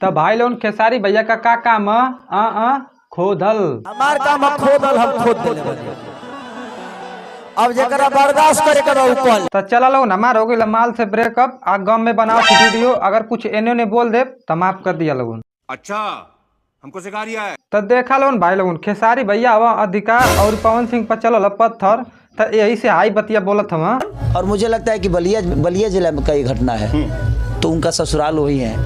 तो भाई लोन खेसारी भैया का काम खोदल। हमार काम है खोदल, हम खोद देले बानी। अब जरा बर्दाश्त करे के रहू कल। तो चला लो हमार हो गई माल से ब्रेकअप। आ गम में बनाओ वीडियो, अगर कुछ एने ने बोल दे तो माफ कर दिया लोगन। अच्छा हमको सिखा रिया है। तो देखा लोन भाई लोगन खेसारी भैया हवा अधिकार और पवन सिंह पर चलो पत्थर, तो यही से हाई बतिया बोलत हम। और मुझे लगता है कि बलिया जिला में कई घटना है, तो उनका ससुराल वही है।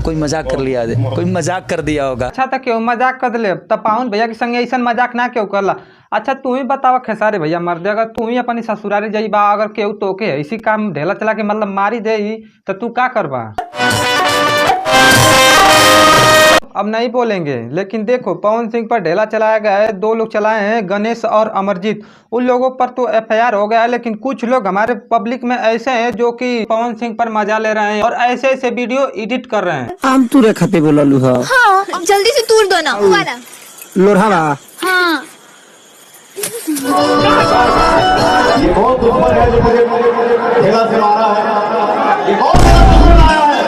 कोई मजाक कर लिया, कोई मजाक कर दिया होगा। अच्छा तो क्यों मजाक कर ले, तब पावन भैया के संग ऐसा मजाक ना क्यों करला। अच्छा तू ही बतावा खेसारी भैया मर्दे, अगर तू ही अपनी ससुरारी जाइबा, अगर केहू तोके इसी काम ढेला चला के मतलब मारी दे तो तू का करबा। अब नहीं बोलेंगे, लेकिन देखो पवन सिंह पर ढेला चलाया गया है। दो लोग चलाए हैं, गणेश और अमरजीत। उन लोगों पर तो एफआईआर हो गया है, लेकिन कुछ लोग हमारे पब्लिक में ऐसे हैं जो कि पवन सिंह पर मजा ले रहे हैं और ऐसे ऐसे वीडियो एडिट कर रहे हैं। आम तूरे खाते बोला लूहा। हाँ, जल्दी से तूर दो ना वाला। लोढ़ावा। हाँ। ये बहुत दुश्मन है जो मुझे ठेला से मारा है। ये बहुत बड़ा दुश्मन आया है।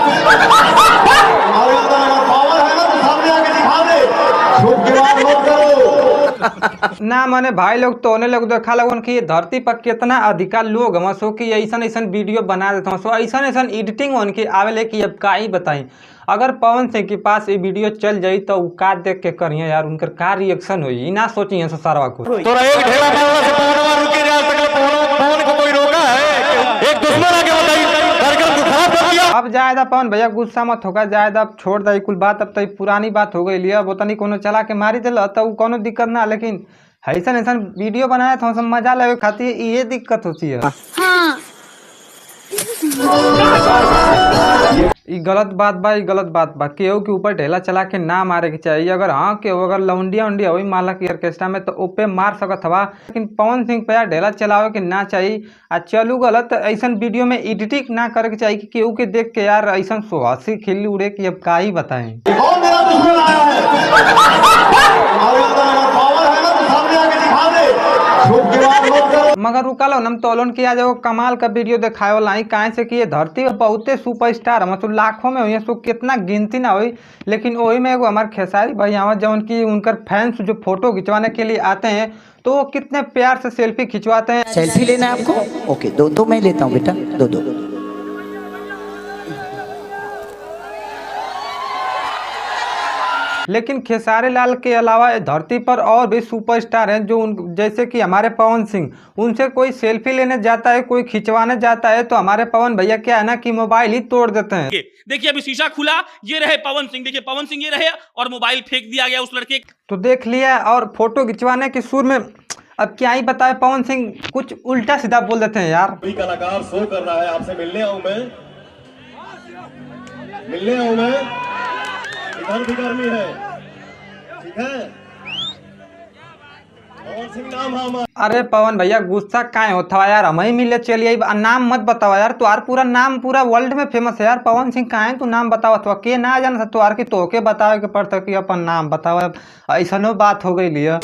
हमारे अंदर अगर पावर है ना तो सामने आके दिखा दे। झूठ की बात मत करो। ना माने भाई लोग तो होने लोग देखा लोगन कि ये धरती पर कितना अधिकार लोग हम सो कि ऐसा ऐसा वीडियो बना देते हैं, सो ऐसा ऐसा एडिटिंग उनकी आवेले कि अब का ही बताई। अगर पवन सिंह के पास ये वीडियो चल जाई तो का देख के करिए यार, उनकर का रिएक्शन हुई ना सोचिए सारा को। तोरा एक ढेला मारला से पवनवा रुके जा सकल, पवन को कोई रोका है? एक दुश्मन आके बताई कार्यक्रम को खराब कर दिया। अब जायदा पवन भैया गुस्सा मत होगा, जायदा अब छोड़ दे कुल बात। अब तो पुरानी बात हो गई लिया, वो तनी कोनो चला के मारी दिला तो कोनो दिक्कत ना, लेकिन ऐसा ऐसा वीडियो बनाया था सब मजा लगे खाती है, ये दिक्कत होती है। हाँ। ये गलत बात बा, ये गलत बात बा। केहू के ऊपर ढेला चला के ना मारे के चाहिए। अगर हाँ केहू अगर लौंडिया उंडिया हुई माला की ऑर्केस्ट्रा में तो ओपे मार सकत हवा, लेकिन पवन सिंह पे यार ढेला चलावे के ना चाहिए। आ चलू गलत ऐसा वीडियो में एडिटिंग ना करे के चाहिए कि केहू के देख के यार ऐसा सुहासी खिल्ली उड़े कि अब का ही बताएं। ये बहुत बड़ा दुश्मन आया है। हमारे अंदर अगर पावर है ना तो सामने आके दिखा दे। झूठ की बात मत करो। मगर रुका लो नम तोलन किया जो कमाल का वीडियो दिखाए वाला ही काहे से कि ये धरती पर बहुते सुपरस्टार हम तो लाखों में हुई, सो कितना गिनती ना हुई, लेकिन वही में एगो हमारे खेसारी भाई आवा जो उनकी उनकर फैंस जो फोटो खिंचवाने के लिए आते हैं तो वो कितने प्यार से सेल्फी खिंचवाते हैं। सेल्फी लेना है आपको? ओके, दो मैं लेता हूँ बेटा, दो। लेकिन खेसारी लाल के अलावा धरती पर और भी सुपरस्टार हैं जो जैसे कि हमारे पवन सिंह, उनसे कोई सेल्फी लेने जाता है, कोई खिंचवाने जाता है तो हमारे पवन भैया क्या है ना कि मोबाइल ही तोड़ देते हैं। देखिए अभी शीशा खुला, ये रहे पवन सिंह, देखिए पवन सिंह ये रहे और मोबाइल फेंक दिया गया उस लड़के। तो देख लिया, और फोटो खिंचवाने के सुर में अब क्या ही बताए पवन सिंह कुछ उल्टा सीधा बोल देते हैं यार। कोई कलाकार शो कर रहा है, आपसे मिलने आऊं मैं, मिलने आऊं मैं। इधर भी गर्मी है, ठीक है। पवन सिंह नाम है हमारा। अरे पवन भैया गुस्सा काहे होता है यार, हम ही मिले चलिए। नाम मत बताओ यार, तुम्हार पूरा नाम पूरा वर्ल्ड में फेमस है यार। पवन सिंह काहे तू नाम बताओ, तो के ना जान तुम्हार की तोके बतावे के पड़ता कि अपन नाम बताओ। ऐसा बात हो गई लिया।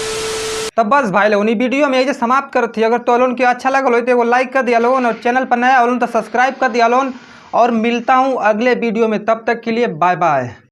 तब बस भाई लोग वीडियो में यही समाप्त करती। अगर तो लोन के अच्छा लगल हो तो एगो लाइक कर दिया लोन, और चैनल पर नया हो तो सब्सक्राइब कर दिया लोन। और मिलता हूँ अगले वीडियो में, तब तक के लिए बाय बाय।